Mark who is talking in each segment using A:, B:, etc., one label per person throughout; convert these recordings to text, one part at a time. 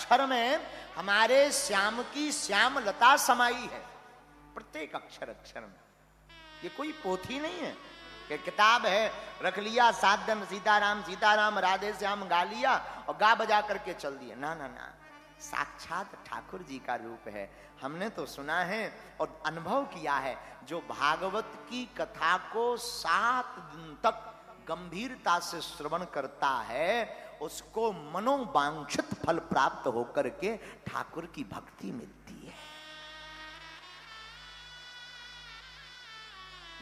A: अक्षर में हमारे श्याम की श्यामलता समाई है, प्रत्येक अक्षर अक्षर में। ये कोई पोथी नहीं है कि किताब है, रख लिया 7 दिन सीताराम सीताराम राधे श्याम गा लिया और गा बजा करके चल दिया। ना ना ना, साक्षात ठाकुर जी का रूप है। हमने तो सुना है और अनुभव किया है, जो भागवत की कथा को 7 दिन तक गंभीरता से श्रवण करता है, उसको मनोवांछित फल प्राप्त होकर के ठाकुर की भक्ति मिलती है।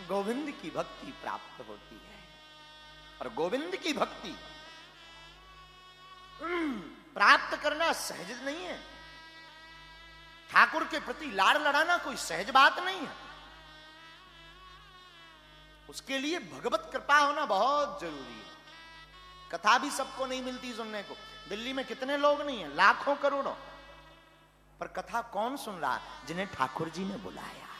A: गोविंद की भक्ति प्राप्त होती है। और गोविंद की भक्ति प्राप्त करना सहज नहीं है। ठाकुर के प्रति लाड़ लड़ाना कोई सहज बात नहीं है। उसके लिए भगवत कृपा होना बहुत जरूरी है। कथा भी सबको नहीं मिलती सुनने को। दिल्ली में कितने लोग नहीं है, लाखों करोड़ों, पर कथा कौन सुन रहा? जिन्हें ठाकुर जी ने बुलाया है,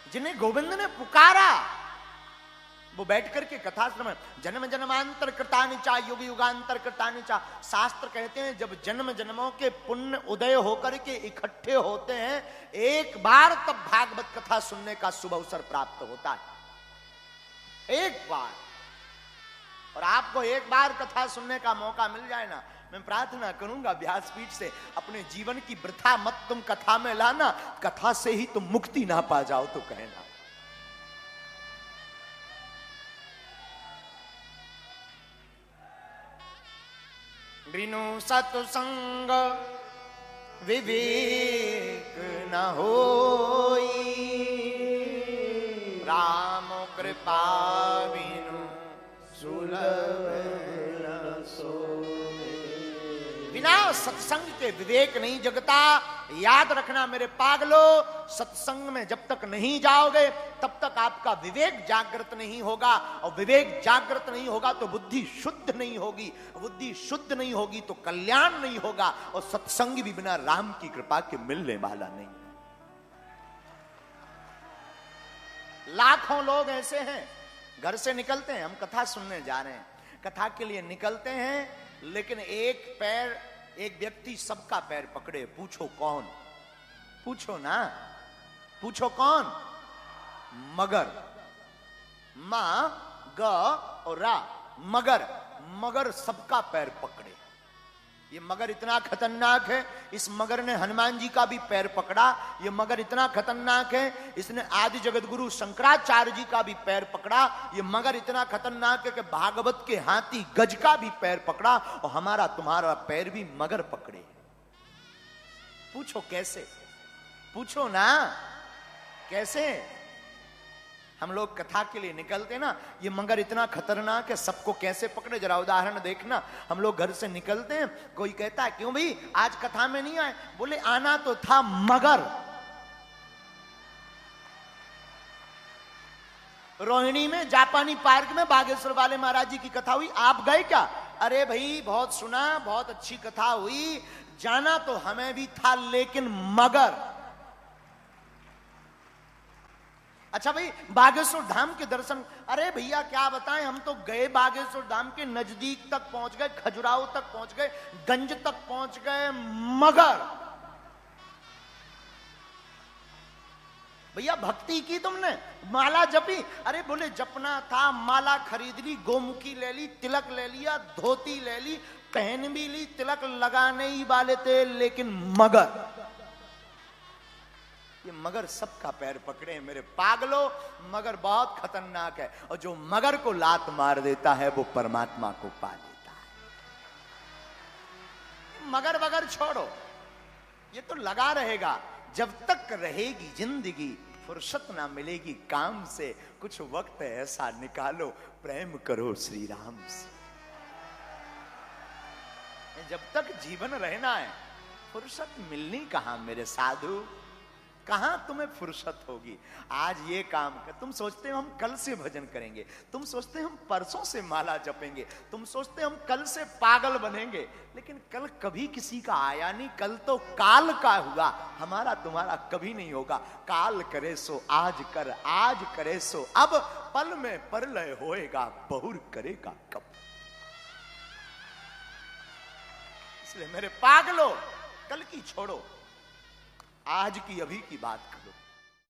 A: जिन्हें गोविंद ने पुकारा, वो बैठ करके कथा श्रवण। जन्म जन्मांतर कृतानि चा युग युगांतर कृतानि चा। शास्त्र कहते हैं जब जन्म जन्मों के पुण्य उदय होकर के इकट्ठे होते हैं, एक बार तब भागवत कथा सुनने का शुभ अवसर प्राप्त होता है। एक बार। और आपको एक बार कथा सुनने का मौका मिल जाए ना, मैं प्रार्थना करूंगा व्यासपीठ से, अपने जीवन की वृथा मत तुम कथा में लाना, कथा से ही तुम मुक्ति ना पा जाओ तो कहना। बिनु सत्संग विवेक न होई, राम कृपा बिनु सुलभ न सोई। बिना सत्संग के विवेक नहीं जगता। याद रखना मेरे पागलो, सत्संग में जब तक नहीं जाओगे तब तक आपका विवेक जागृत नहीं होगा, और विवेक जागृत नहीं होगा तो बुद्धि शुद्ध नहीं होगी, बुद्धि शुद्ध नहीं होगी तो कल्याण नहीं होगा, और सत्संग भी बिना राम की कृपा के मिलने वाला नहीं। लाखों लोग ऐसे हैं, घर से निकलते हैं, हम कथा सुनने जा रहे हैं, कथा के लिए निकलते हैं, लेकिन एक व्यक्ति सबका पैर पकड़े। पूछो कौन? पूछो ना, पूछो कौन? मगर। मां ग और रा, मगर। मगर सबका पैर पकड़े। ये मगर इतना खतरनाक है, इस मगर ने हनुमान जी का भी पैर पकड़ा। ये मगर इतना खतरनाक है, इसने आदि जगत गुरु शंकराचार्य जी का भी पैर पकड़ा। ये मगर इतना खतरनाक है कि भागवत के हाथी गज का भी पैर पकड़ा, और हमारा तुम्हारा पैर भी मगर पकड़े। पूछो कैसे? पूछो ना कैसे? हम लोग कथा के लिए निकलते ना, ये मगर इतना खतरनाक है, सबको कैसे पकड़े? जरा उदाहरण देखना। हम लोग घर से निकलते हैं, कोई कहता है क्यों भाई आज कथा में नहीं आए? बोले आना तो था मगर। रोहिणी में जापानी पार्क में बागेश्वर वाले महाराज जी की कथा हुई, आप गए क्या? अरे भाई बहुत सुना, बहुत अच्छी कथा हुई, जाना तो हमें भी था लेकिन मगर। अच्छा भाई बागेश्वर धाम के दर्शन, अरे भैया क्या बताएं, हम तो गए बागेश्वर धाम के नजदीक तक पहुंच गए, खजुराहो तक पहुंच गए, गंज तक पहुंच गए, मगर भैया भक्ति की तुमने, माला जपी? अरे बोले जपना था, माला खरीद ली, गोमुखी ले ली, तिलक ले लिया, धोती ले ली, पहन भी ली, तिलक लगाने ही वाले थे, लेकिन मगर। ये मगर सबका पैर पकड़े हैं मेरे पागलो। मगर बहुत खतरनाक है, और जो मगर को लात मार देता है वो परमात्मा को पा लेता है। मगर वगर छोड़ो, ये तो लगा रहेगा जब तक रहेगी जिंदगी, फुर्सत ना मिलेगी काम से। कुछ वक्त ऐसा निकालो, प्रेम करो श्री राम से। जब तक जीवन रहना है, फुर्सत मिलनी कहां मेरे साधु? कहां तुम्हें फुर्सत होगी? आज ये काम कर, तुम सोचते हो हम कल से भजन करेंगे, तुम सोचते हो हम परसों से माला जपेंगे, तुम सोचते हो हम कल से पागल बनेंगे, लेकिन कल कभी किसी का आया नहीं। कल तो काल का हुआ, हमारा तुम्हारा कभी नहीं होगा। काल करे सो आज कर, आज करे सो अब, पल में परलय होएगा, बहुर करेगा कब। इसलिए मेरे पागलो, कल की छोड़ो, आज की अभी की बात करो।